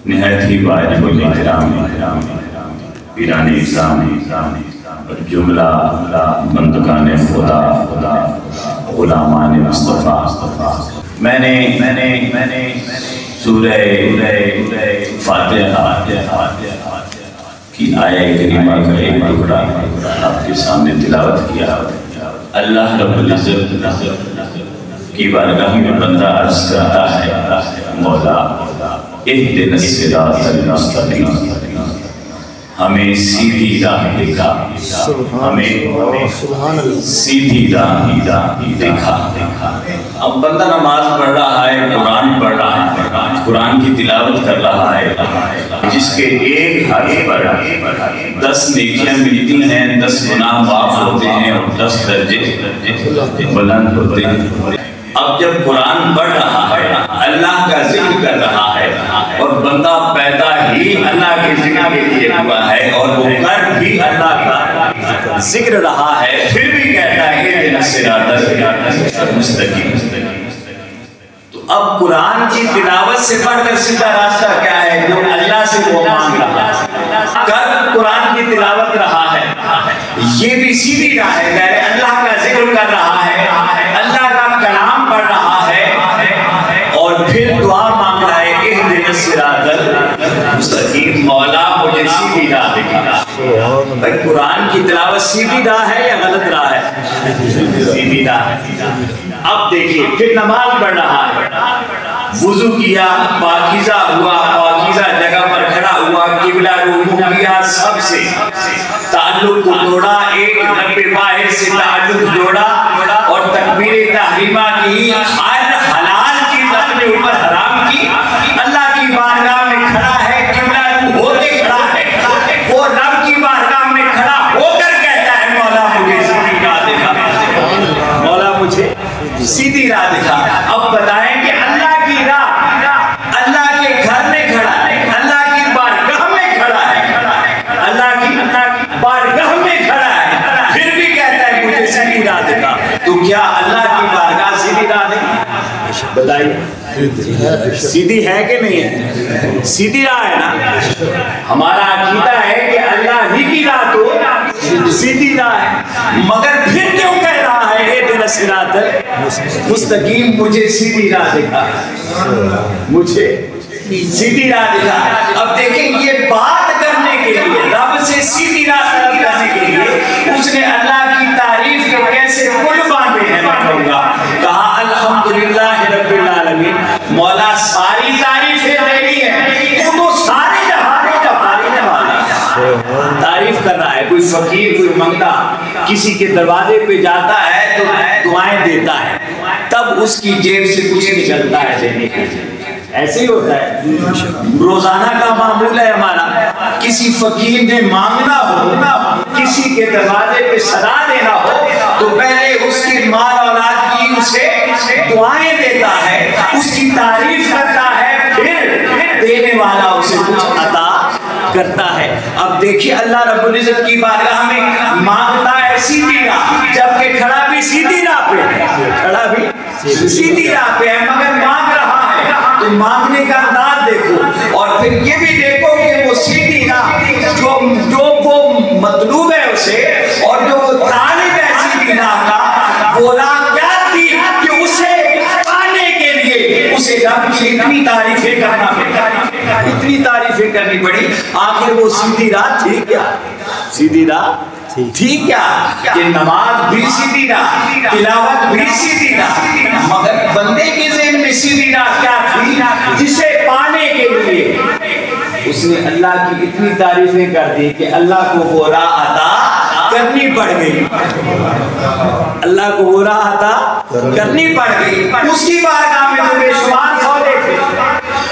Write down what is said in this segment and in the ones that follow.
نہایت ہی واجب الاحترام پیران اسلام اور جملہ بندگان خدا غلامان مصطفیٰ، میں نے سورہ فاتحہ کی آیہ کریمہ کا ایک ٹکڑا آپ کے سامنے تلاوت کیا۔ اللہ رب العزت کی بارگاہ میں بندہ عرض کرتا ہے، مولا اہدنا الصراط المستقیم، ہمیں سیدھی راہ دکھا، ہمیں سیدھی راہ دکھا۔ اب بندہ نماز پڑھ رہا ہے، قرآن پڑھ رہا ہے، قرآن کی تلاوت کر رہا ہے، جس کے ایک حرف پر 10 نیکیاں ملتی ہیں، 10 گناہ معاف ہوتے ہیں اور 10 درجے بلند ہوتے ہیں۔ اب جب قرآن پڑھ رہا ہے، اللہ کا ذکر کر رہا ہے، اور بندہ پیدا ہی اللہ کے ذکر کے لیے ہوا ہے اور وہ کر بھی اللہ کا ذکر رہا ہے، پھر بھی کہتا ہے اہدنا الصراط المستقیم۔ تو اب قرآن کی تلاوت سے پڑھ کر سیدھا راستہ کیا ہے؟ جو اللہ سے وہ مانگ رہا ہے، کر قرآن کی تلاوت رہا ہے، یہ بھی سیدھی راہ ہے، پہلے اللہ کا ذکر کر رہا ہے، اللہ کا کلام پڑھ رہا ہے، اور پھر دعا مانگ رہا ہے اہدنا الصراط المستقیم، مولا مجھے سیدھی راہ دکھا۔ بھائی قرآن کی تلاوت سیدھی راہ ہے یا غلط راہ ہے؟ سیدھی راہ ہے۔ اب دیکھیے پھر نماز پڑھ رہا ہے، وضو کیا، پاکیزہ ہوا، پاکیزہ جگہ پر کھڑا ہوا، قبلہ رجوع کیا، سب سے تعلق کو توڑا، ایک رب واحد سے تعلق جوڑا، اور تکبیر تحریمہ کی، ہر حلال چیز اپنے اوپر حرام کی، اللہ کی بارگاہ میں کھڑا ہے، قبلہ رجوع ہو کے کھڑا ہے، وہ رب کی بارگاہ میں کھڑا ہو کر کہتا ہے مولا مجھے سیدھی راہ دکھا، مولا مجھے سیدھی راہ دکھا۔ اب بتائیں کہ اللہ کی راہ اللہ کے گھر میں کھڑا ہے، اللہ کی بارگاہ میں کھڑا ہے، اللہ کی بارگاہ میں کھڑا ہے، پھر بھی کہتا ہے مجھے سیدھی راہ دکھا، تو کیا اللہ کی بارگاہ سیدھی راہ دکھا؟ بتائیے سیدھی ہے کہ نہیں ہے؟ سیدھی راہ ہے نا۔ ہمارا عقیدہ ہے کہ اللہ ہی کی راہ تو سیدھی راہ ہے، مگر پھر کیوں کہہ رہا ہے اہدنا الصراط المستقیم، مجھے سیدھی راہ دکھا، مجھے سیدھی راہ دکھا۔ اب دیکھیں یہ بات کرنے کے لیے، رب سے سیدھی راہ طلب کرنے کے لیے اس نے اللہ کی تعریف کے کیسے پل باندھے ہیں میں کہوں گا۔ کہا الحمدللہ رب العالمین، مولا ساری تعریفیں تیری ہیں، تو سارے جہان کا پالنے والا۔ تعریف کر رہا ہے، کوئی فقیر کوئی منگتا کسی کے دروازے پہ جاتا ہے تو دعائیں دیتا ہے، تب اس کی جیب سے کچھ نکلتا ہے دینے کے لیے، ایسے ہی ہوتا ہے، روزانہ کا معمول ہے ہمارا۔ کسی فقیر نے مانگنا ہو، کسی کے دروازے پہ صدا دینا ہو، تو پہلے اس کی مال اولاد کی اسے دعائیں دیتا ہے، اس کی تعریف کرتا ہے، پھر دینے والا اسے کچھ عطا کرتا ہے۔ اب دیکھیے اللہ رب العزت کی بارگاہ میں مانگتا ہے سیدھی راہ، جبکہ کھڑا بھی سیدھی راہ پہ ہے، کھڑا بھی سیدھی راہ پہ ہے، مگر مانگ رہا ہے۔ تو مانگنے کا انداز دیکھو، اور پھر یہ بھی دیکھو کہ وہ سیدھی راہ جو وہ مطلوب ہے اسے، اور جو وہ طالب ہے سیدھی راہ کا، وہ راہ کیا تھی کہ اسے پانے کے لیے اسے رب کی اتنی تعریفیں کرنا پڑا، اتنی تعریفیں کرنی پڑی، آخر وہ سیدھی راہ تھی کیا؟ سیدھی راہ تھی کیا؟ کہ نماز بھی سیدھی راہ، تلاوت بھی سیدھی راہ، مگر بندے کے ذہن میں سیدھی راہ کیا تھی؟ جسے پانے کے لیے اس نے اللہ کی اتنی تعریفیں کر دی کہ اللہ کو وہ راہ عطا کرنی پڑ گئی، اللہ کو وہ راہ عطا کرنی پڑ گئی۔ اس کی بارگاہ میں تو بے شمار سودے تھے،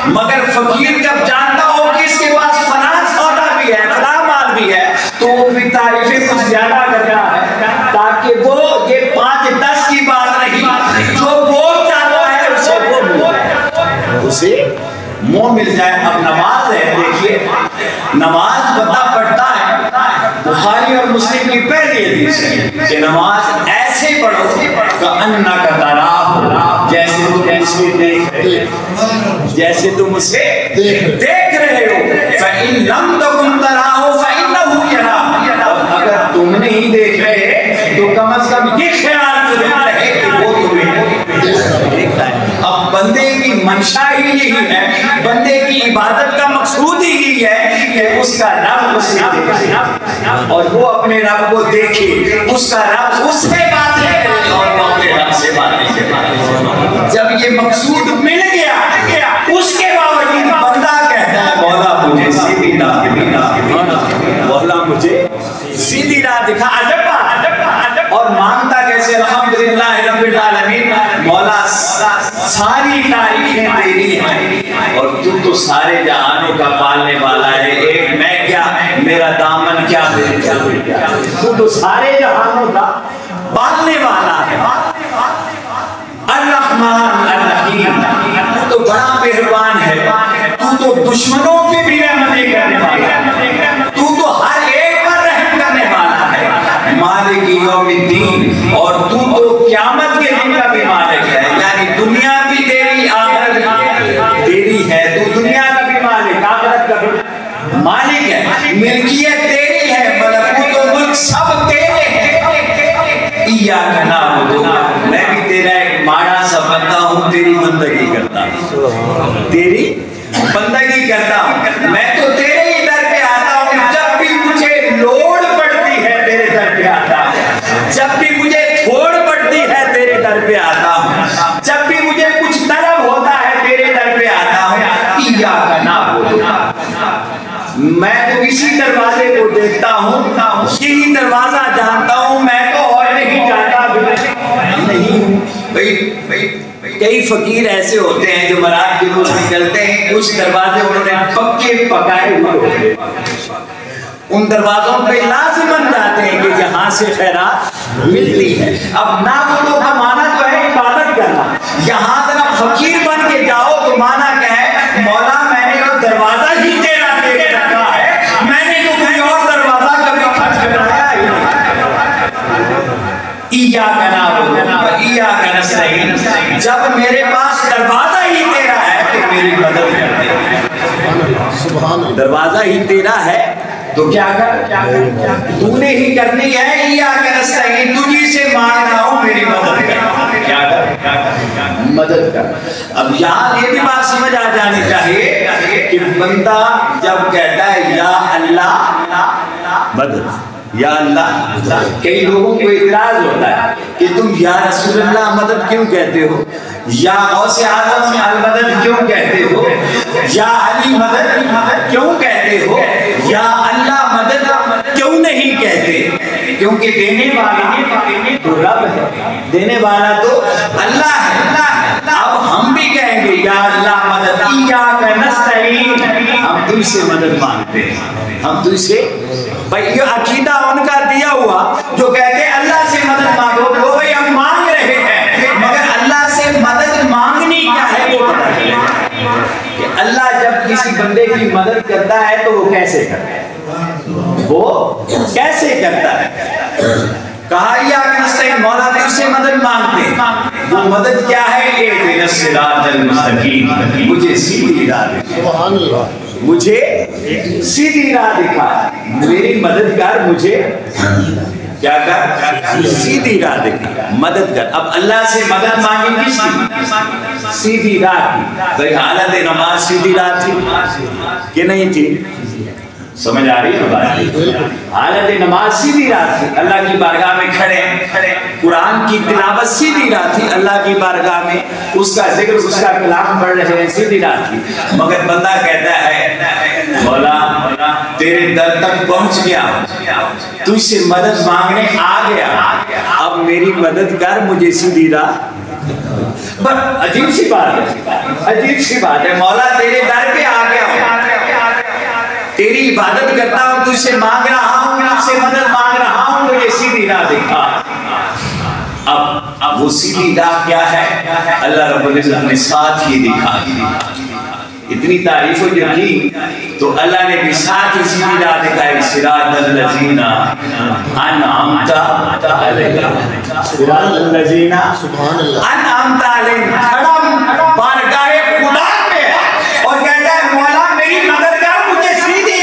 مگر فقیر جب جانتا ہو کہ اس کے پاس فلاں سودا بھی ہے، فلاں مال بھی ہے، تو وہ بھی تعریفیں کچھ زیادہ کر رہا ہے، تاکہ وہ یہ 5-10 کی بات نہیں، جو وہ چاہتا ہے اسے وہ مل جائے، اسے منہ مل جائے۔ اب نماز ہے، دیکھیے نماز بندہ پڑھتا ہے، بخاری اور مسلم کی پہلی حدیث ہے کہ نماز ایسے پڑھو کأنک تراہ، جیسے تم اسے دیکھ رہے فَإِن لَمْ تَكُنْ تَرَاهُ فَإِنَّهُ يَرَاكَ، اگر تم نہیں دیکھ رہے تو کم از کم یہ خیال ضرور رہے کہ وہ تمہیں دیکھتا ہے۔ اب بندے کی منشا ہی یہی ہے، بندے کی عبادت کا مقصود ہی یہی ہے کہ اس کا رب اسے دیکھے اور وہ اپنے رب کو دیکھے، اس کا رب اس سے باتیں کرے اور وہ اپنے رب سے باتیں کرے۔ جب یہ مقصود مل گیا اس کے باوجود بندہ کہتا ہے مولا مجھے سیدھی راہ دکھا، مولا مجھے سیدھی راہ دکھا۔ عجب اور مانگتا کیسے؟ الحمدللہ رب العالمین، مولا ساری تعریفیں تیری ہیں اور تو سارے جہانوں کا پالنے والا ہے، ایک میں کیا میرا دامن کیا تو سارے جہانوں کا پالنے والا ہے۔ الرحمن الرحیم، تو بڑا مہربان ہے، تو دشمنوں پہ بھی رحمتیں کرنے والا ہے، تو ہر ایک پر رحم کرنے والا ہے۔ مالک یوم الدین، اور تو قیامت کے دن کا بھی مالک ہے، یعنی دنیا بھی تیری آخرت بھی تیری ہے، تو دنیا کا بھی مالک آخرت کا بھی مالک ہے، ملکیت تیری ہے، ملکوت و ملک سب تیرے ہیں۔ ایاک نعبد، میں بھی تیرا ایک ماڑا سا بندہ ہوں، تیری بندگی کرتا ہوں، تیری بندگی کرتا ہوں، میں تو تیرے ہی در پہ آتا ہوں، جب بھی مجھے لوڑ پڑتی ہے تیرے در پہ آتا ہوں، جب بھی مجھے تھوڑ پڑتی ہے تیرے در پہ آتا ہوں، جب بھی مجھے کچھ طلب ہوتا ہے تیرے در پہ آتا ہوں۔ ایاک نعبد، میں تو اسی دروازے کو دیکھتا ہوں، یہی دروازہ جانتا ہوں، میں تو اور نہیں جاتا بھی نہیں ہوں۔ کئی فقیر ایسے ہوتے ہیں جو مراد کے روز نکلتے ہیں، کچھ دروازے انہوں نے پکے پکائے ہوئے ہوتے ہیں، ان دروازوں پہ لازماً جاتے ہیں کہ جہاں سے خیرات ملتی ہے۔ اب نعبدو کا معنی جو ہے عبادت کرنا، یہاں ذرا فقیر بن کے جاؤ تو معنی کیا ہے؟ مولا میں نے تو دروازہ ہی تیرا دیکھ رکھا ہے، میں نے تو کوئی اور دروازہ کبھی کھٹ کھٹایا ہی نہیں۔ ایاک نعبد و ایاک نستعین، جب میرے پاس دروازہ ہی تیرا ہے تو میری مدد کر دے۔ دروازہ ہی تیرا ہے تو کیا کر، تو نے ہی کرنی ہے۔ ایاک نستعین، تجھی سے مانگ رہا ہوں میری مدد کر، کیا کر مدد کر۔ اب یہاں یہ بھی بات سمجھ آ جانی چاہیے کہ بندہ جب کہتا ہے یا اللہ مدد، یا اللہ، کئی لوگوں کو اعتراض ہوتا ہے کہ تم یا رسول اللہ مدد کیوں کہتے ہو، یا غوث اعظم المدد کیوں کہتے ہو، یا علی مدد کیوں کہتے ہو، یا اللہ مدد کیوں نہیں کہتے؟ کیونکہ دینے والا تو رب ہے، دینے والا تو اللہ ہے۔ اب ہم بھی کہیں گے یا اللہ مدد، ایاک نستعین، ہم تجھ سے مدد مانگتے ہیں، ہم تجھ سے۔ بھائی یہ عقیدہ ان کا دیا ہوا جو کہتے ہیں اللہ سے مدد مانگو، وہ بھائی ہم مانگ رہے ہیں، مگر اللہ سے مدد مانگنی کیا ہے وہ پتہ نہیں کہ اللہ جب کسی بندے کی مدد کرتا ہے تو وہ کیسے کرتا ہے، وہ کیسے کرتا ہے؟ کہا ایاک نستعین، مولا تجھ سے مدد مانگتے ہیں، وہ مدد کیا ہے؟ اہدنا الصراط المستقیم، مجھے سیدھی راہ دکھا، مجھے سیدھی راہ دکھا، میری مدد کر، مجھے کیا کر؟ سیدھی راہ دکھا، مدد کر۔ اب اللہ سے مدد مانگی کس کی؟ سیدھی راہ کی۔ بھئی حالت نماز سیدھی راہ تھی کہ نہیں تھی؟ سمجھ آ رہی ہے بات؟ حالت نماز سیدھی راہ تھی، اللہ کی بارگاہ میں کھڑے، قرآن کی تلاوت سیدھی راہ تھی، اللہ کی بارگاہ میں اس کا ذکر، اس کا کلام پڑھ رہے ہیں، سیدھی راہ تھی۔ مگر بندہ کہتا ہے مولا تیرے در تک پہنچ گیا، تجھ سے مدد مانگنے آ گیا، اب میری مدد کر، مجھے سیدھی راہ۔ عجیب سی بات ہے، عجیب سی بات ہے، مولا تیرے در پہ آ گیا ہوں، تیری عبادت کرتا ہوں، تجھ سے مانگ رہا ہوں، تجھ سے مدد مانگ رہا ہوں، مجھے سیدھی راہ دکھا۔ اب وہ سیدھی راہ کیا ہے؟ اللہ رب العزت نے ساتھ ہی دکھا دی۔ اتنی تعریف و یقین تو اللہ نے بھی ساتھ ہی سیدھی راہ دکھائی، صراط الذین انعمت علیہم، صراط الذین انعمت علیہم، کھڑا بارگاہ خدا پہ اور کہتا ہے مولا میری مدد کر، مجھے سیدھی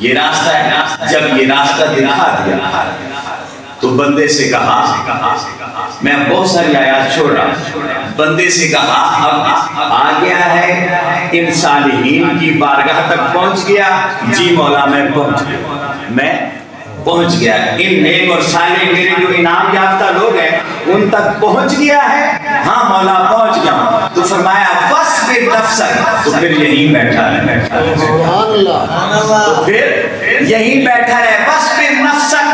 یہ راستہ ہے. جب یہ راستہ دکھا دیا تو بندے سے کہا, میں بہت ساری آیات چھوڑ رہا ہوں, بندے سے کہا اب آ گیا ہے ان صالحین کی بارگاہ تک پہنچ گیا. جی مولا میں پہنچ گیا, ان نیک اور صالح میرے جو انعام یافتہ لوگ ہیں ان تک پہنچ گیا ہے. ہاں مولا پہنچ گیا ہوں. تو فرمایا فاصبر نفسک, تو پھر یہیں بیٹھا رہے. سبحان اللہ. تو پھر یہیں بیٹھا رہے. فاصبر نفسک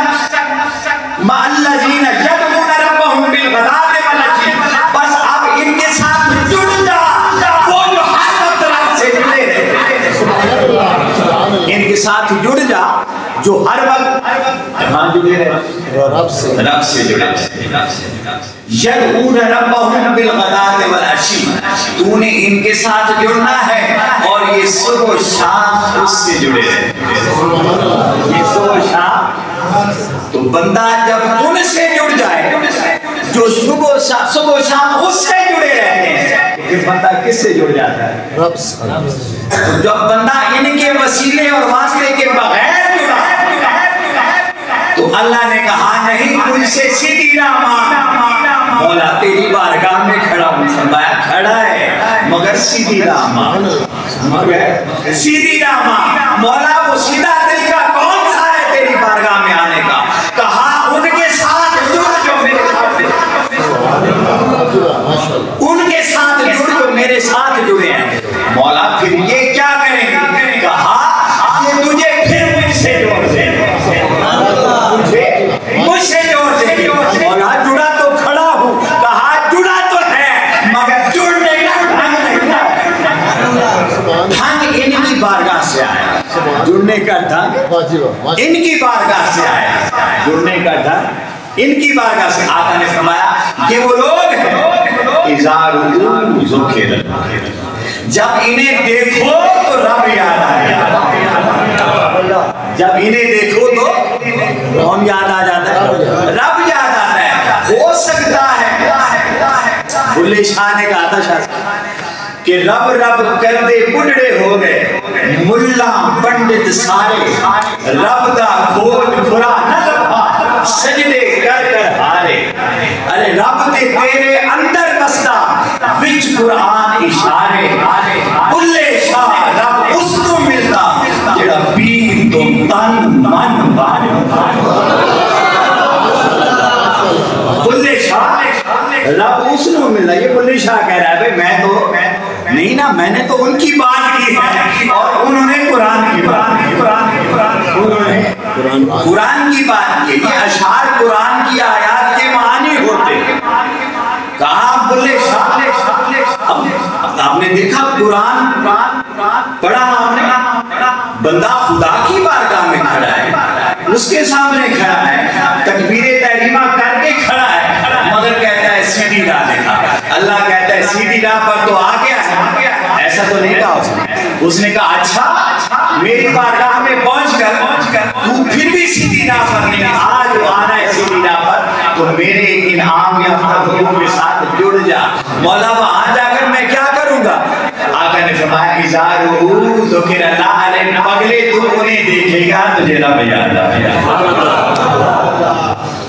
مع الذین یدعون ربهم بالغداۃ والعشی, بس اب ان کے ساتھ جڑ جا وہ جو ہر وقت رب سے جڑے رہے. ان کے ساتھ جڑ جا جو ہر وقت کہاں جڑے رہے, رب سے جڑے رہے. یدعون ربهم بالغداۃ والعشی, تو نے ان کے ساتھ جڑنا ہے اور یہ صبح و شام اس سے جڑے رہے. یہ صبح و شام, تو بندہ جب ان سے جڑ جائے جو صبح و شام اس سے جڑے رہتے ہیں, پھر بندہ کس سے جڑ جاتا ہے, رب سے. جب بندہ ان کے وسیلے اور واسطے کے بغیر جڑا تو اللہ نے کہا نہیں مجھ سے سیدھی راہ مانگ, مولا تیری بارگاہ میں کھڑا ہوں. فرمایا کھڑا ہے مگر سیدھی راہ مانگ, مگر سیدھی راہ مانگ. مولا وہ سیدھا طریقہ کون سا ہے تیری بارگاہ میں آنے کا؟ کہا ان کے ساتھ جڑ جو میرے ساتھ, ان کے ساتھ جڑ جو میرے ساتھ جڑے ہیں. مولا پھر یہ کیا کریں گے؟ کہا یہ تجھے پھر مجھ سے جوڑ دیں گے, مجھ سے جوڑ دیں گے. مولا جڑا تو کھڑا ہوں. کہا جڑا تو ہے مگر جڑنے کا ڈھنگ نہیں ہے. ڈھنگ ان کی بارگاہ سے آیا, جڑنے کا ڈھنگ ان کی بارگاہ سے آیا, جڑنے کا ڈھنگ ان کی بارگاہ سے. آقا نے فرمایا کہ وہ لوگ ہیں اذا رؤوا ذکر, جب انہیں دیکھو تو رب یاد آیا. جب انہیں دیکھو تو کون یاد آ جاتا ہے؟ رب یاد آتا ہے. ہو سکتا ہے بلے شاہ نے کہا تھا کہ رب رب کر دے بڑھڑے ہو گئے ملا پنڈت سارے, رب دا کھوج برا نہ لبھا سجدے کر کر ہارے. ارے رب تے تیرے اندر بستا وچ قرآن اشارے, بلے شاہ رب اس کو ملتا جڑا پیر تو تن من بارے. بلے شاہ رب اس کو ملتا. یہ بلے شاہ کہہ رہا ہے میں تو نہیں نا, میں نے تو ان کی بات کی ہے اور انہوں نے قرآن کی بات کی, قرآن کی بات کی. یہ اشعار قرآن کی آیات کے معانی ہوتے. کہا بلے شاہ آپ نے دیکھا قرآن پڑھا, آپ نے بندہ خدا کی بارگاہ میں کھڑا ہے, اس کے سامنے کھڑا ہے, تکبیر تحریمہ کر کے کھڑا ہے, مگر کہتا ہے سیدھی راہ دکھا. اللہ کہتا ہے سیدھی راہ پر تو آ گیا ہے. ایسا تو نہیں کہا اس نے. اس نے کہا اچھا میری بارگاہ میں پہنچ کر تو پھر بھی سیدھی راہ پر نہیں, آج آنا ہے سیدھی راہ پر تو میرے انعام یافتہ لوگوں کے ساتھ جڑ جا. مولا وہاں جا کر میں کیا کروں گا؟ آقا نے فرمایا اذا رؤوا ذکر اللہ علیہ, پگلے تو انہیں دیکھے گا تجھے رب یاد آئے گا,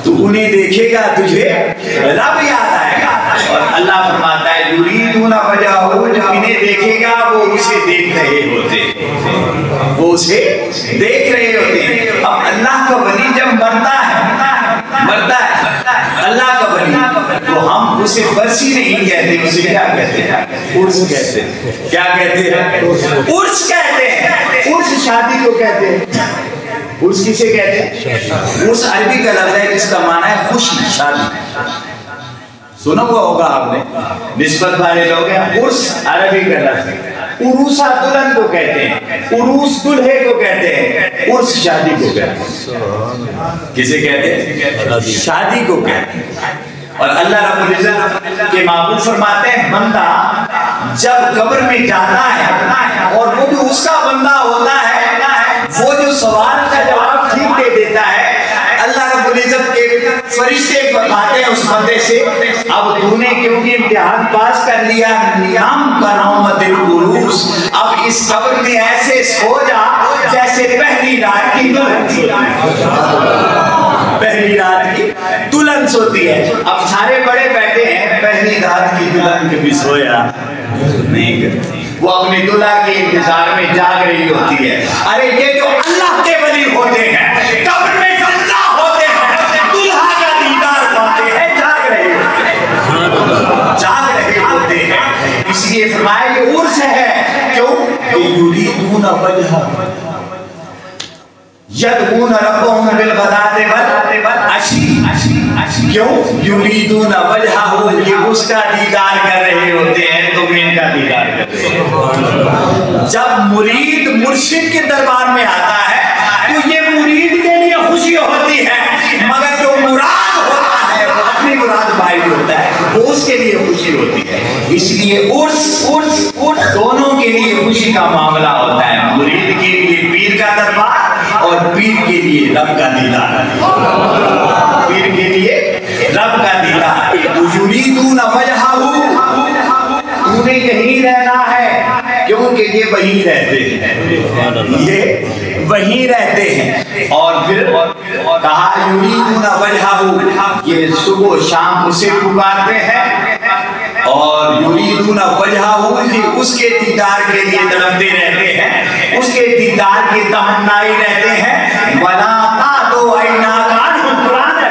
تو انہیں دیکھے گا تجھے رب یاد آئے گا. اور اللہ فرماتا ہے یریدون وجہہ, جب انہیں دیکھے گا وہ اسے دیکھ رہے ہوتے, وہ اسے دیکھ رہے ہوتے. اب اللہ کا ولی جب مرتا ہے اللہ کا ولی, تو ہم اسے برسی نہیں کہتے, اسے کیا کہتے ہیں؟ عرس کہتے ہیں. کیا کہتے ہیں؟ عرس کہتے ہیں. عرس شادی کو کہتے ہیں. عرس کسے کہتے ہیں؟ عرس عربی کا لفظ ہے جس کا معنی ہے خوشی, شادی. سنا ہوا ہوگا آپ نے, نسبت والے لوگ ہیں. عرس عربی کا لفظ ہے. عروسہ دلہن کو کہتے ہیں, عروس دلہے کو کہتے ہیں, عرس شادی کو کہتے ہیں. کسے کہتے ہیں؟ شادی کو کہتے ہیں. اور اللہ رب العزت کے محبوب فرماتے ہیں بندہ جب قبر میں جاتا ہے اور وہ جو اس کا بندہ ہوتا ہے وہ جو سوال کا جواب ٹھیک دے دیتا ہے, اللہ رب العزت کے فرشتے فرماتے ہیں اس بندے سے اب تو نے کیونکہ امتحان پاس کر لیا, نیام کا نومت العروس, اب اس قبر میں ایسے سو جا جیسے پہلی رات پہلی رات کی دلہن سوتی ہے. اب سارے بڑے بیٹھے ہیں, پہلی رات کی دلہن کبھی سویا نہیں کرتی, وہ اپنی دلہا کے انتظار میں جاگ رہی ہوتی ہے. ارے یہ جو اللہ کے ولی ہوتے ہیں, قبر میں زندہ ہوتے ہیں, دلہا کا دیدار پاتے ہیں, جاگ رہے ہوتے ہیں. اس لیے فرمایا یہ عرس ہے. کیوں کہ یریدون وجہہ, یدعون ربهم بالغداۃ والعشی. کیوں یریدون وجہہ, یہ اس کا دیدار کر رہے ہوتے ہیں, تم ان کا دیدار کر رہے ہو. جب مرید مرشد کے دربار میں آتا ہے تو یہ مرید کے لیے خوشی ہوتی ہے, مگر جو مراد ہوتا ہے وہ اپنی مراد بھائی ہوتا ہے, وہ اس کے لیے خوشی ہوتی ہے. اس لیے عرس دونوں کے لیے خوشی کا معاملہ ہوتا ہے, مرید کے لیے پیر کا دربار اور پیر کے لیے رب کا دیدار. پیر کے لیے رب کا دیدار. تو یریدون وجہہ, تو نے یہیں رہنا ہے کیونکہ یہ وہیں رہتے ہیں, یہ وہیں رہتے ہیں. اور پھر کہا یریدون وجہہ, یہ صبح و شام اسے پکارتے ہیں, اور یریدون وجہہ, یہ اس کے دیدار کے لیے تڑپتے رہتے ہیں, اس کے دیدار کی تمنائی رہتے ہیں. وَلَا تَعْدُ عَيْنَاكَ عَنْهُمْ, قرآن ہے,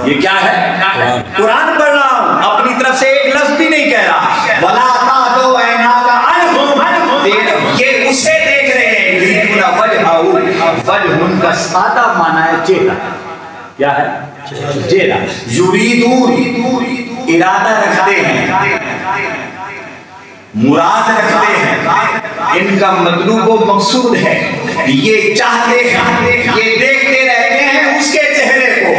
یہ کیا ہے؟ قرآن پڑھ رہا ہوں, اپنی طرف سے ایک لفظ بھی نہیں کہہ رہا. وَلَا تَعْدُ عَيْنَاكَ عَنْهُمْ, یہ اسے دیکھ رہے ہیں. یریدون وجہہ, وجہ کا سادہ معنی ہے چہرہ. کیا ہے؟ چہرہ. یریدون ارادہ رکھتے ہیں, مراد رکھتے ہیں, ان کا مطلوب و مقصود ہے, یہ چاہتے ہیں, یہ دیکھتے رہتے ہیں اس کے چہرے کو.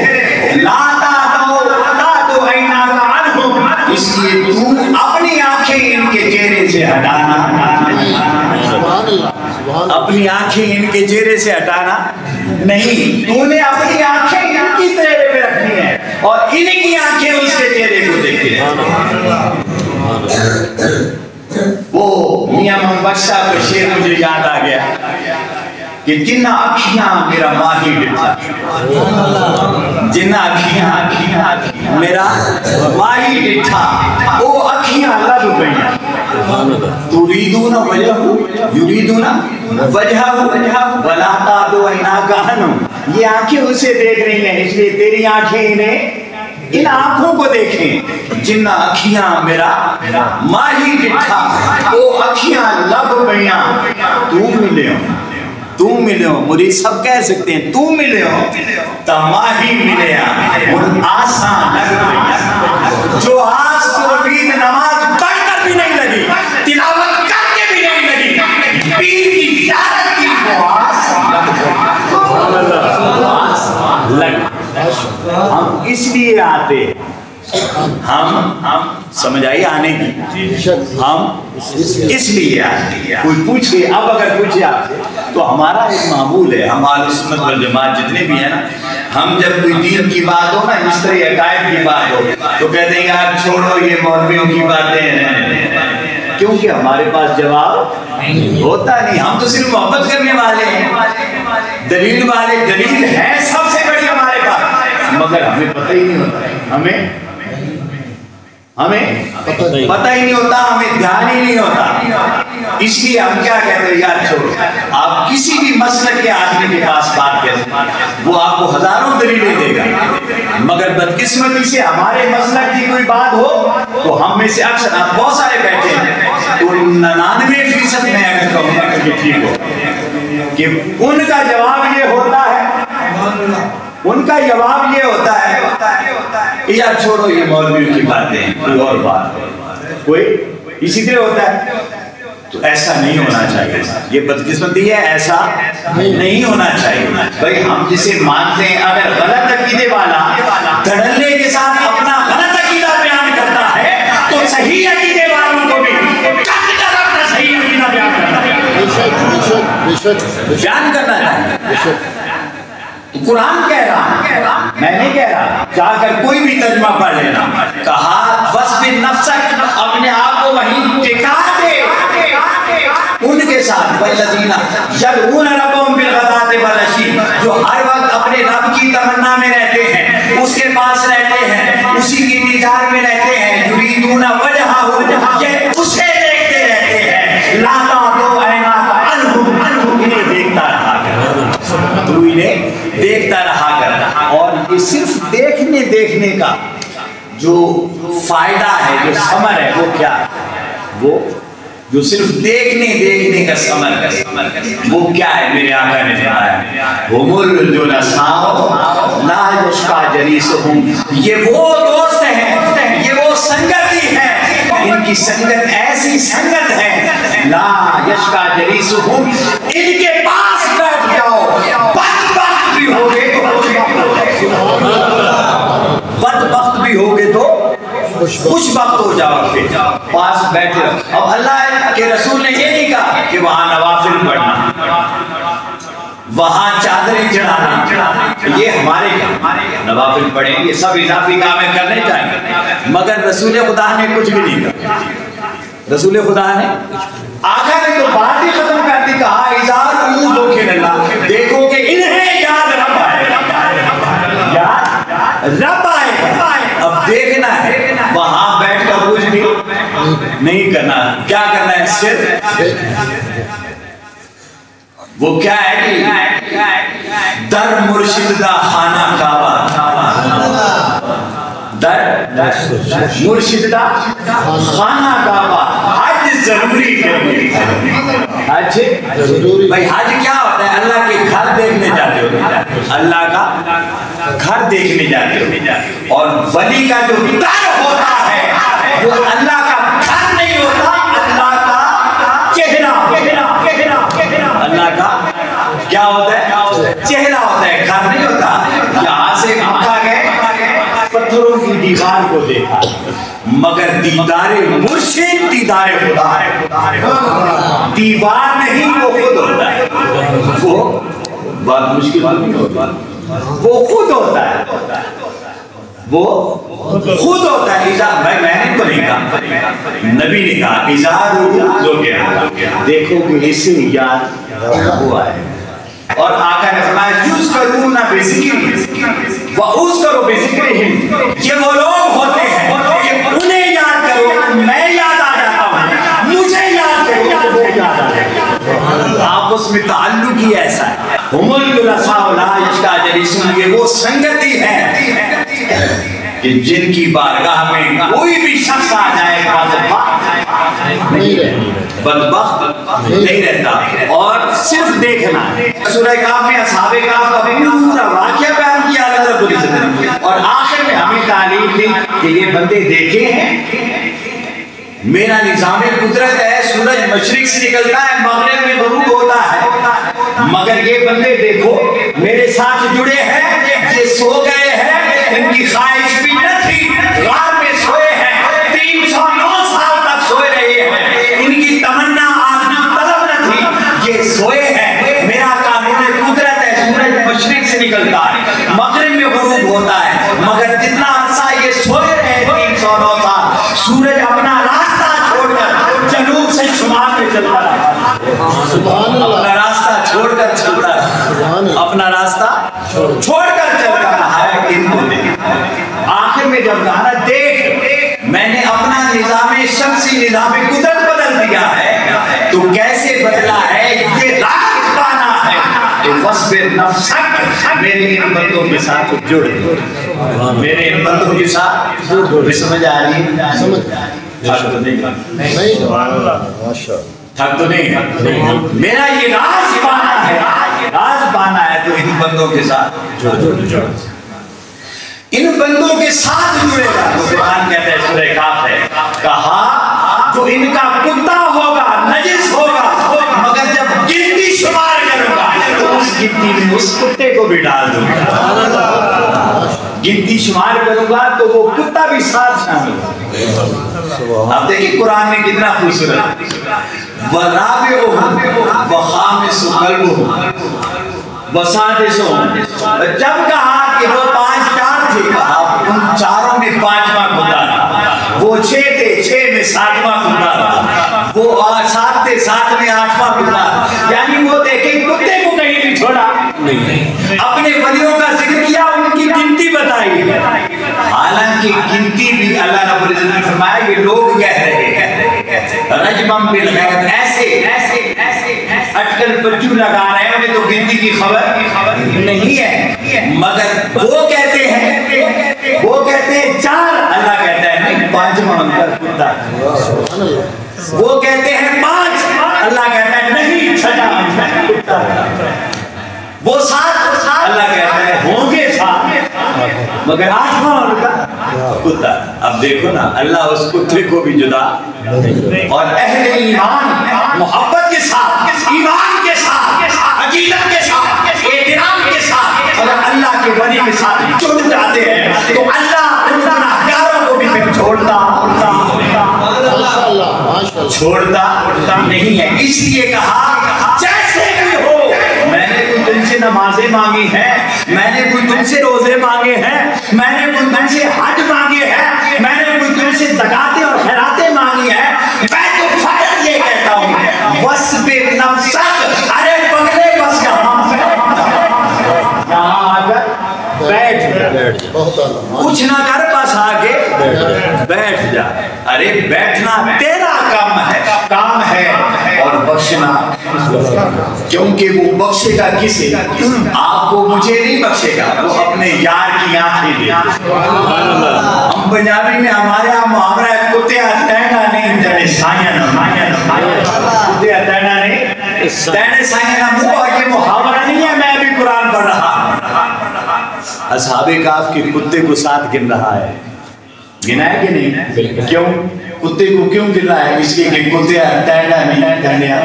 لا تعدو عیناک عنہم, اس لیے تو اپنی آنکھیں ان کے چہرے سے ہٹانا, اپنی آنکھیں ان کے چہرے سے ہٹانا نہیں. تو نے اپنی آنکھیں ان کی چہرے پہ رکھنی ہے, اور ان کی آنکھیں اس کے چہرے کو دیکھتی ہیں. وہ میاں محمد صاحب کا شعر مجھے یاد آ گیا کہ جنہ اکھیاں میرا ماہی ڈٹھا, جنہ اکھیاں میرا ماہی ڈٹھا, وہ اکھیاں لب گئیں. تریدون وجہہ, یریدون وجہہ, ولا تعدو عیناک عنہم, یہ آنکھیں اسے دیکھ رہی ہیں, اس لیے تیری آنکھیں انہیں ان آنکھوں کو دیکھیں. جنہ اکھیاں میرا ماہی ڈٹھا, وہ اکھیاں لب گئیاں. تم ملے ہو, مرید سب کہہ سکتے ہیں تم ملے ہو, تا ماہی ملے ان آسان لگ گئیاں. جو آس کو امید نماز پڑھ کر بھی نہیں لگی, تلاوت کر کے بھی نہیں لگی, پیر کی زیارت کی وہ آس لگ. ہم اس لیے آتے, ہم سمجھ آئی آنے کی, ہم اس لیے آتے ہیں. کوئی پوچھے, اب اگر پوچھے آپ سے تو ہمارا ایک معمول ہے, ہم اہل سنت والجماعت جتنے بھی ہیں نا, ہم جب کوئی دین کی بات ہو نا, اس طرح عقائد کی بات ہو, تو کہتے ہیں یار چھوڑو یہ مولویوں کی باتیں ہیں, کیونکہ ہمارے پاس جواب ہوتا نہیں. ہم تو صرف محبت کرنے والے ہیں, دلیل والے, دلیل ہے سب سے بڑی ہمارے پاس, مگر ہمیں پتہ ہی نہیں ہوتا, ہمیں پتہ ہی نہیں ہوتا, ہمیں دھیان ہی نہیں ہوتا. اس لیے ہم کیا کہتے ہیں, یار چھوڑو, آپ کسی بھی مسلک کے آدمی کے پاس بات کریں, وہ آپ کو ہزاروں دلیلیں دے گا, مگر بدقسمتی سے ہمارے مسلک کی کوئی بات ہو تو ہم میں سے اکثر, آپ بہت سارے بیٹھے ہیں, تو 99% میں اگر کہوں گا کہ ٹھیک ہو, کہ ان کا جواب یہ ہوتا ہے, ان کا جواب یہ ہوتا ہے کہ یار چھوڑو یہ مولویوں کی باتیں, کوئی اور بات, کوئی اسی طرح ہوتا ہے. تو ایسا نہیں ہونا چاہیے, یہ بدقسمتی ہے, ایسا نہیں ہونا چاہیے. بھائی ہم جسے مانتے ہیں, اگر غلط عقیدے والا دھڑلے کے ساتھ اپنا غلط عقیدہ بیان کرتا ہے تو صحیح عقیدے والوں کو بھی اپنا صحیح عقیدہ بیان کرنا چاہیے. قرآن کہہ رہا, میں نہیں کہہ رہا, جا کر کوئی بھی ترجمہ پڑھ لینا. کہا وَاصْبِرْ نَفْسَكَ, اپنے آپ کو وہیں ٹکا دے ان کے ساتھ, وَالَّذِينَ يَدْعُونَ رَبَّهُمْ بِالْغَدَاةِ جو ہر وقت اپنے رب کی تمنا میں رہتے ہیں، اس کے پاس رہتے ہیں، اسی کی انتظار میں رہتے ہیں، یریدون وجہہ، یہ اسے دیکھتے رہتے ہیں، لا تعدو عیناک عنہم، انہیں دیکھتا رہا کر، تو انہیں دیکھتا رہا کر۔ اور یہ صرف دیکھنے کا جو فائدہ ہے، جو ثمر ہے، وہ کیا ہے؟ وہ جو صرف دیکھنے کا ثمر ہے وہ کیا ہے؟ میرے آقا نے فرمایا ہم الجلساء لا یشقی جلیسہم، یہ وہ دوست ہیں، یہ وہ سنگتی ہے، ان کی سنگت ایسی سنگت ہے، لا یشقی جلیسہم، ان کے پاس بیٹھ جاؤ بدبخت بھی ہوگے بدبخت بھی ہوگے تو خوش بخت ہو جاؤ گے، پاس بیٹھے رہو۔ اب اللہ کے رسول نے یہ نہیں کہا کہ وہاں نوافل پڑھنا، وہاں چادریں چڑھانا، یہ ہمارے نوافل پڑھیں، یہ سب اضافی کام کرنے چاہیے، مگر رسول خدا نے کچھ بھی نہیں کہا۔ رسول خدا نے آقا نے تو بات ہی ختم کر دی، کہا اِذَا ذُکِرَ اللَّهُ، دیکھو کہ انہیں یاد رب آئے گا، یاد رب آئے گا۔ اب دیکھنا ہے، وہاں بیٹھ کر کچھ بھی نہیں کرنا، کیا کرنا ہے؟ صرف وہ کیا ہے کہ در مرشد دا خانہ کعبہ، در مرشد دا خانہ کعبہ، حج ضروری ہے۔ حج بھائی حج کیا ہوتا ہے؟ اللہ کے گھر دیکھنے جاتے ہو، اللہ کا گھر دیکھنے جاتے ہو، اور ولی کا جو در ہوتا ہے وہ اللہ کا گھر نہیں ہوتا، اللہ کا چہرہ، اللہ کا کیا ہوتا ہے؟ چہرہ ہوتا ہے، گھر نہیں ہوتا۔ یہاں سے مکہ گئے، پتھروں کی دیوار کو دیکھا، مگر دیدار مرشد دیدار خدا ہے، دیوار نہیں، وہ خود ہوتا ہے، وہ بات مشکل نہیں ہوتا، وہ خود ہوتا ہے، وہ خود ہوتا ہے۔ بھائی میں نے تو نہیں کہا، نبی نے کہا دیکھو کہ اس سے یاد ہوا ہے، اور آقا نے فرمایا یذکرون بذکری واذکر بذکرہم، یہ وہ لوگ ہوتے ہیں کہ انہیں یاد کرو، میں یاد آ جاتا ہوں، مجھے یاد کرو، وہ یاد آ جاتا ہے۔ آپس میں تعلق ہی ایسا ہے۔ ہم الجلساء لا یشقی جلیسہم، یہ وہ سنگتی ہے کہ جن کی بارگاہ میں کوئی بھی شخص آ جائے بدبخت نہیں رہتا، اور صرف دیکھنا۔ سورہ کہف میں اصحاب کہف کا پورا واقعہ بیان کیا اللہ رب العزت نے، اور آخر میں ہمیں تعلیم دی کہ یہ بندے دیکھے ہیں، میرا نظام قدرت ہے، سورج مشرق سے نکلتا ہے، مغرب میں غروب ہوتا ہے، مگر یہ بندے دیکھو میرے ساتھ جڑے ہیں، یہ سو گئے ہیں، ان کی خواہش بھی نہ تھی، غار میں سوئے ہیں، 309 سال تک سوئے رہے ہیں، ان کی تمنا آرزو طلب نہ تھی، یہ سوئے ہیں، میرا قانون قدرت ہے، سورج مشرق سے نکلتا ہے، مغرب میں غروب ہوتا ہے، مگر جتنا عرصہ یہ سوئے رہے 309 سال، سورج اپنا راستہ چھوڑ کر جنوب سے شمال میں چلتا رہا، اپنا راستہ چھوڑ کر چلتا رہا، اپنا راستہ چھوڑ کر چلتا رہا ہے۔ ان کو آخر میں جب کہا دیکھ میں نے اپنا نظام شمسی نظام قدرت بدل دیا ہے، تو کیسے بدلا ہے یہ راز پانا ہے، تو وَاصْبِرْ نَفْسَكَ، میرے ان بندوں کے ساتھ جڑ، میرے ان بندوں کے ساتھ جڑ۔ سمجھ آ رہی ہے؟ تھک تو نہیں ہے، میرا یہ راز پانا ہے، راز پانا ہے، تو ان بندوں کے ساتھ جڑ، ان بندوں کے ساتھ جڑے گا۔ تو قرآن کہتا ہے سورہ کہف ہے، کہا جو ان کا کتا ہوگا نجس ہوگا، مگر جب گنتی شمار کروں گا تو اس گنتی میں اس کتے کو بھی ڈال دوں گا، گنتی شمار کروں گا تو وہ کتا بھی ساتھ شامل ہوگا۔ آپ دیکھیں قرآن میں کتنا خوبصورت، وَرَابِعُهُمْ وَخَامِسُ قَلْبُهُمْ وَسَادِسُهُمْ، جب کہا کہ وہ 5 تھے، کہا ان چاروں میں 5واں کتا تھا، وہ 6 تھے، 6 میں 7واں کتا تھا، وہ 7 تھے، 7 میں 8واں کتا تھا، یعنی وہ دیکھیں کتے کو کہیں بھی چھوڑا اپنے ولیوں کا ذکر کیا، ان کی گنتی بتائی، حالانکہ گنتی بھی اللہ رب العزت نے فرمایا یہ لوگ کہہ رہے ہیں رجمم بالغیب، ایسے اٹکل پرچو لگا رہے ہیں، انہیں تو گنتی کی خبر نہیں ہے، مگر وہ کہتے ہیں 4، اللہ کہتا ہے نہیں 5واں ان کا کتا، وہ کہتے ہیں 5، اللہ کہتا ہے نہیں 6واں کتا، وہ 7، اللہ کہتا ہے ہوں گے 7 مگر 8واں ان کا کتا۔ اب دیکھو نا، اللہ اس کتے کو بھی جدا، اور اہل ایمان محبت کے ساتھ، ایمان کے ساتھ، عقیدت کے ساتھ، احترام کے ساتھ اگر اللہ کے ولی کے ساتھ جڑ جاتے ہیں تو اللہ ان گناہگاروں کو بھی پھر چھوڑتا نہیں ہے۔ اس لیے کہا جیسے بھی ہو، میں نے کوئی تم سے نمازیں مانگی ہیں، میں نے کوئی تم سے روزے مانگے ہیں، میں نے کوئی تم سے حج مانگے ہیں، میں نے کوئی تم سے زکاتیں اور خیراتیں مانگی ہیں، میں تو فقط یہ کہتا ہوں وَاصْبِرْ نَفْسَكَ، ارے پگلے بس یہاں آ کر بیٹھ جا، کچھ نہ کر، بس آگے بیٹھ جا۔ ارے بیٹھنا تیرا کام ہے اور بخشنا، کیونکہ وہ بخشے گا کسے؟ آپ کو مجھے نہیں بخشے گا، وہ اپنے یار کی آنکھیں دے۔ ہم پنجابی میں ہمارے یہاں محاورہ ہے کتے اتینا نہیں تینے سائیں نہ، کتے اتینا نہیں تینے سائیں نہ، وہ یہ محاورہ نہیں ہے، میں ابھی قرآن پڑھ رہا ہوں۔ اصحاب کہف کے کتے کو ساتھ گن رہا ہے، گنا ہے کہ نہیں؟ کیوں کتے کو کیوں گر رہا ہے؟ اس لیے کہ کتے ٹینڈا نہیں، ٹینڈیا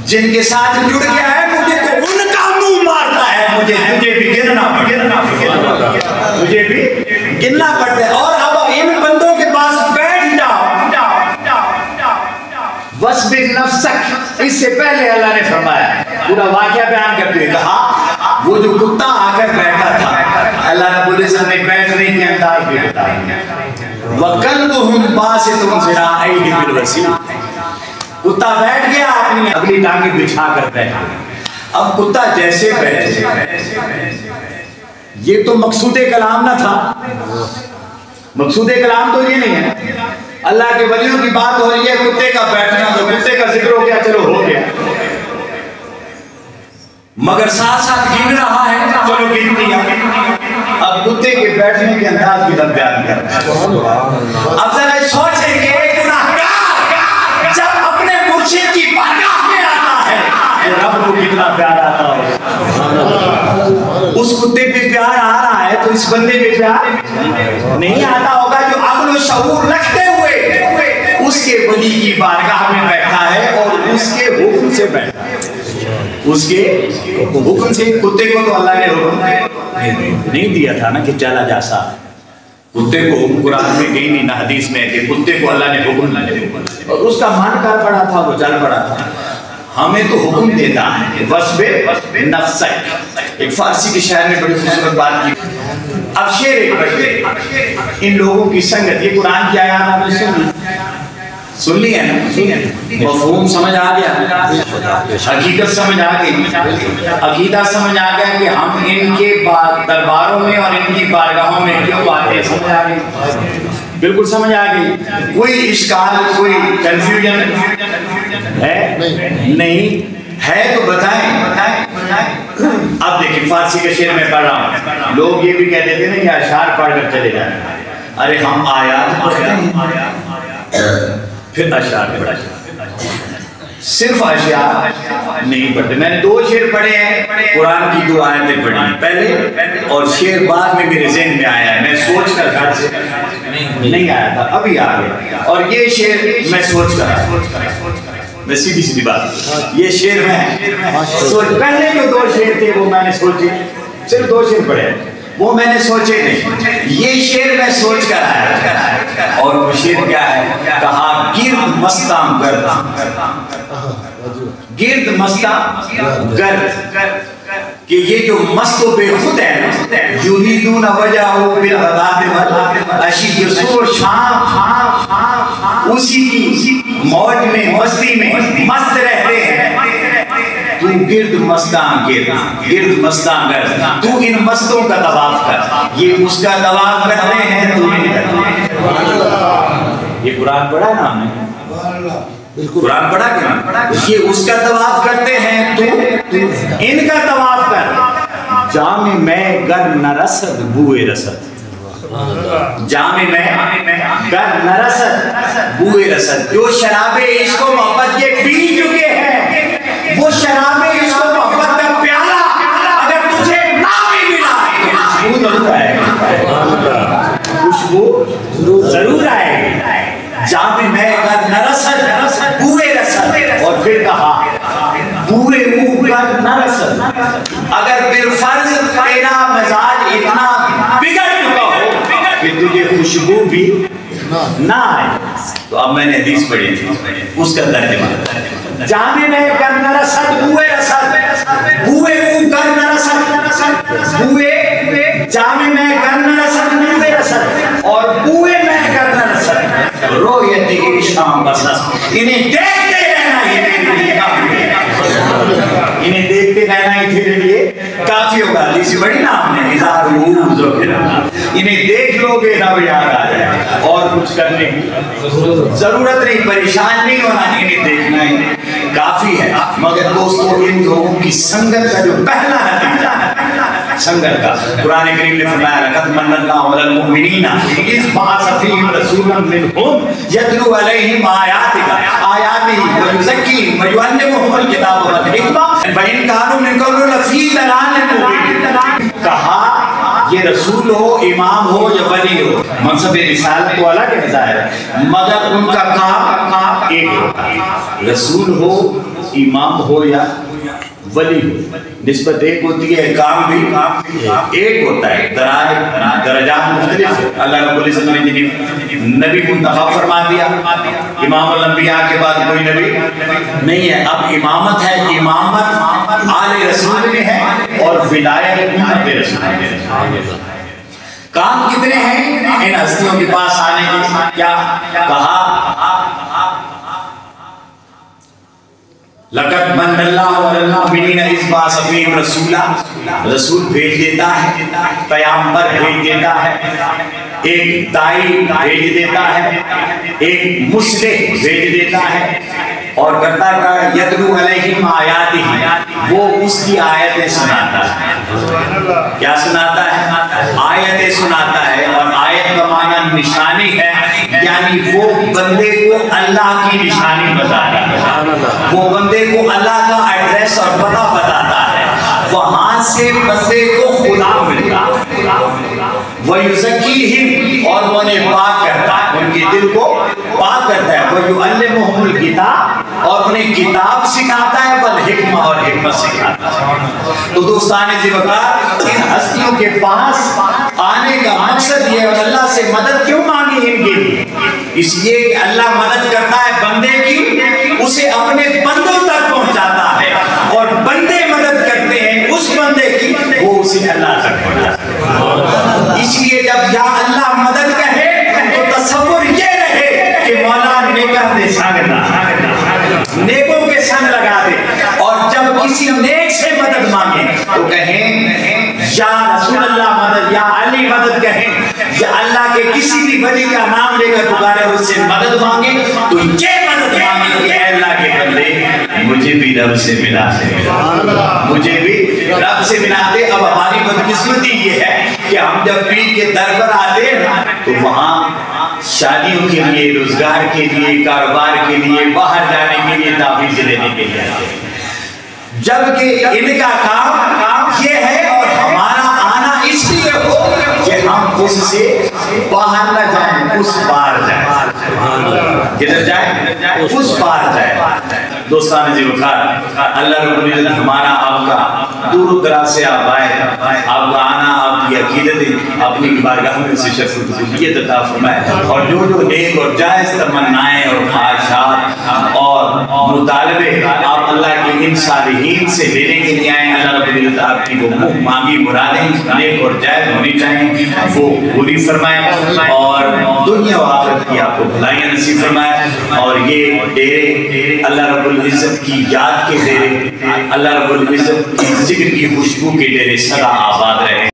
جن کے ساتھ جڑ گیا ہے مجھے تو ان کا منہ مارتا ہے، تجھے بھی گرنا پڑتا ہے۔ اور اب ان بندوں کے پاس بیٹھ جاؤ۔ وَاصْبِرْ نَفْسَكَ، اس سے پہلے اللہ نے فرمایا، پورا واقعہ بیان کرتے ہوئے کہا وہ جو کتا آ کر بیٹھا تھا، اللہ رب العزت نے بیٹھنے کے انداز بھی بتایا، وَقَلْبُهُمْ بَاسِطٌ ذِرَاعَيْهِ بِالْوَسِيلِ، کتا بیٹھ گیا، اپنی اگلی ٹانگیں بچھا کر بیٹھ گیا۔ اب کتا جیسے بیٹھے، یہ تو مقصود کلام نہ تھا، مقصود کلام تو یہ نہیں ہے، اللہ کے ولیوں کی بات ہو رہی ہے، کتے کا بیٹھنا، تو کتے کا ذکر ہو گیا، چلو ہو گیا، مگر ساتھ ساتھ گن رہا ہے، چلو گن دیا۔ اب کتے کے بیٹھنے کے انداز بھی رب بیان کرتا ہے۔ اب ذرا سوچیں کہ ایک گناہگار جب اپنے مرشد کی بارگاہ میں آتا ہے تو رب کو کتنا پیار آتا ہو۔ اس کتے پہ پیار آ رہا ہے تو اس بندے پہ پیار نہیں آتا ہوگا جو عقل و شعور رکھتے ہوئے اس کے ولی کی بارگاہ میں بیٹھا ہے اور اس کے حکم سے بیٹھا ہے، اس کے حکم سے۔ کتے کو تو اللہ نے حکم نہیں دیا تھا نا کہ چلا جا سا، کتے کو حکم قرآن میں کہیں نہیں، نہ حدیث میں کہ کتے کو اللہ نے حکم نہ دیا، اور اس کا من کر پڑا تھا، وہ چل پڑا تھا۔ ہمیں تو حکم دیتا ہے وَاصْبِرْ نَفْسَكَ۔ ایک فارسی کے شاعر نے بڑی خوبصورت بات کی، اب شعر ایک بڑھتے ان لوگوں کی سنگت، یہ قرآن کی آیات آپ نے سن لی ہے نا، مفہوم سمجھ آ گیا، حقیقت سمجھ آ گئی، عقیدہ سمجھ آ گیا کہ ہم ان کے درباروں میں اور ان کی بارگاہوں میں کیوں آتے ہیں، سمجھ آ گئی، بالکل سمجھ آ گئی۔ کوئی اشکال، کوئی کنفیوژن ہے؟ نہیں ہے تو بتائیں۔ اب دیکھیں فارسی کے شعر میں پڑھ رہا ہوں، لوگ یہ بھی کہتے تھے نا یہ اشعار پڑھ کر چلے جائیں، ارے ہم آیات پڑھتے ہیں پھر اشعار پڑھتے، صرف اشعار نہیں پڑھتے۔ میں نے 2 شعر پڑھے ہیں، قرآن کی 2 آیتیں پڑھی ہیں پہلے، اور شعر بعد میں میرے ذہن میں آیا ہے، میں سوچ کر گھر سے نہیں آیا تھا، ابھی آ گیا، اور یہ شعر میں سوچ کر آیا، میں سیدھی بات، یہ شعر میں پہلے جو 2 شعر تھے وہ میں نے سوچے، صرف 2 شعر پڑھے، وہ میں نے سوچے نہیں، یہ شعر میں سوچ کر آیا، اور وہ شعر کیا ہے؟ کہا گرد مستم گرد، گرد مستم گرد، کہ یہ جو مست و بے خود ہے، یریدون وجہہ بالغداۃ والعشی، جو صبح شام اسی کی موج میں، مستی میں مست رہتے ہیں، تو تو گرد مستان گرد مستان گرد، تو ان مستوں کا طواف کر، یہ اس کا طواف کرتے ہیں تو نہیں کرتے۔ یہ قرآن پڑھا ہے نا ہم نے، قرآن پڑھا کہ نا، یہ اس کا طواف کرتے ہیں تو ان کا طواف کر۔ جامع میں گر نہ رسد بوئے رسد، جامع میں گر نہ رسد بوئے رسد، جو شراب عشق و محبت یہ پی چکے ہیں، وہ شراب عشق و محبت کا پیالہ اگر تجھے نہ بھی ملا خوشبو ضرور آئے گا، خوشبو ضرور آئے گی۔ جامع میں گر نہ رسد بوئے رسد، اور پھر کہا بوئے منہ گر نہ رسد، اگر بالفرض تیرا مزاج اتنا بگڑ چکا ہو کہ تجھے خوشبو بھی نہ آئے، تو اب میں نے حدیث پڑھی تھی اس کا ترجمہ، جامع میں گر نہ رسد بوئے رسد، بوئے منہ گر نہ رسد، بوئے جامع میں گر نہ رسد بوئے رسد، اور بوئے میں گر نہ رسد رویتی شام بسس، انہیں دیکھتے رہنا ہی تیرے لیے کافی ہے، انہیں دیکھتے رہنا ہی تیرے لیے کافی ہوگا۔ حدیث بڑی نا ہم نے، اظہار روز و کرنا، انہیں دیکھ لو گے رب یاد آ جائے، اور کچھ کرنے کی ضرورت نہیں، پریشان نہیں ہونا، انہیں دیکھنا ہی کافی ہے۔ مگر دوستو ان لوگوں کی سنگت کا جو پہلا نتیجہ سنگت کا، قرآن کریم نے فرمایا لقد من اللہ علی المؤمنین اذ بعث فیہم رسولا منہم یتلو علیہم آیاتہ ویزکیہم ویعلمہم الکتاب والحکمہ وإن کانوا من قبل لفی ضلال مبین۔ کہا یہ رسول ہو، امام ہو یا ولی ہو، منصب رسالت تو الگ ہے ظاہر ہے، مگر ان کا کام ایک ہوتا ہے، رسول ہو، امام ہو یا ولی ہو، نسبت ایک ہوتی ہے، کام بھی ایک ہوتا ہے، درجات مختلف۔ اللہ رب العزت نے جنہیں نبی منتخب فرما دیا، امام الانبیاء کے بعد کوئی نبی نہیں ہے، اب امامت ہے، امامت آل رسول میں ہے اور ولایت امت رسول میں۔ کام کتنے ہیں ان ہستیوں کے پاس آنے کے؟ کیا کہا لقد من اللہ علی المؤمنین اذ بعث فیہم رسولا، رسول بھیج دیتا ہے، پیغمبر بھیج دیتا ہے، ایک دائی بھیج دیتا ہے، ایک مصلح بھیج دیتا ہے، اور کرتا ہے یتلو علیہم آیاتہ، وہ اس کی آیتیں سناتا ہے۔ کیا سناتا ہے؟ آیتیں سناتا ہے، اور آیت کا معنی نشانی ہے، یعنی وہ بندے کو اللہ کی نشانی بتاتا ہے، وہ بندے کو اللہ کا ایڈریس اور پتہ بتاتا ہے، وہاں سے بندے کو خدا ملتا وَيُزَكِّيهِمْ، اور وہ انہیں پاک کرتا ہے، ان کے دل کو پاک کرتا ہے، وَيُعَلِّمُهُمُ الْكِتَابَ، اور انہیں کتاب سکھاتا ہے، والحکمہ، اور حکمت سکھاتا ہے۔ تو دوستان زیوکار، ان ہستیوں کے پاس آنے کا مقصد یہ ہے، اور اللہ سے مدد کیوں مانگی ان کے لیے؟ اس لیے کہ اللہ مدد کرتا ہے بندے کی، اسے اپنے بندوں تک پہنچاتا ہے، اور بندے مدد کرتے ہیں اس بندے کی، وہ اسے اللہ تک پہنچاتا ہے۔ اس لیے جب یا اللہ مدد کہے تو تصور یہ رہے کہ مولا نیکہ دے سانگنا، نیکوں کے سنگ لگا دے، اور جب کسی نیک سے مدد مانگے تو کہیں یا رسول اللہ مدد، یا علی مدد کہیں، یا اللہ کے کسی بھی ولی کا نام لے کر پکارے اور اس سے مدد مانگے، تو یہ مدد مانگے کہ اے اللہ کے بندے مجھے بھی رب سے ملا دے، مجھے بھی رب سے ملا دے۔ اب ہماری بدقسمتی یہ ہے کہ ہم جب پیر کے در پر آتے ہیں تو وہاں شادیوں کے لیے، روزگار کے لیے، کاروبار کے لیے، باہر جانے کے لیے، تعویذ لینے کے لیے آتے ہیں، جبکہ ان کا کام یہ ہے، اور ہمارا آنا اس لیے ہو کہ ہم اس سے باہر نہ جائیں، اس پار جائیں، کدھر جائیں؟ اس پار جائیں۔ دوستان زیوکار، اللہ رب العزت ہمارا آپ کا دور و دراز سے آپ آئے، آپ کا آنا، آپ کی عقیدت اپنی بارگاہ میں سے شرف و قبولیت عطا فرمائے، اور جو نیک اور جائز تمنائیں اور خواہشات اور مطالبے آپ اللہ کے ان صالحین سے لینے کے لیے آئیں، اللہ رب العزت آپ کی وہ منہ مانگی مرادیں نیک اور جائز ہونی چاہیے وہ پوری فرمائے، اور دنیا و آخرت کی آپ کو بھلائیاں نصیب فرمائے۔ اور یہ ڈیرے اللہ رب العزت کی یاد کے ڈیرے، اللہ رب العزت کی ذکر کی خوشبو کے ڈیرے سدا آباد رہے۔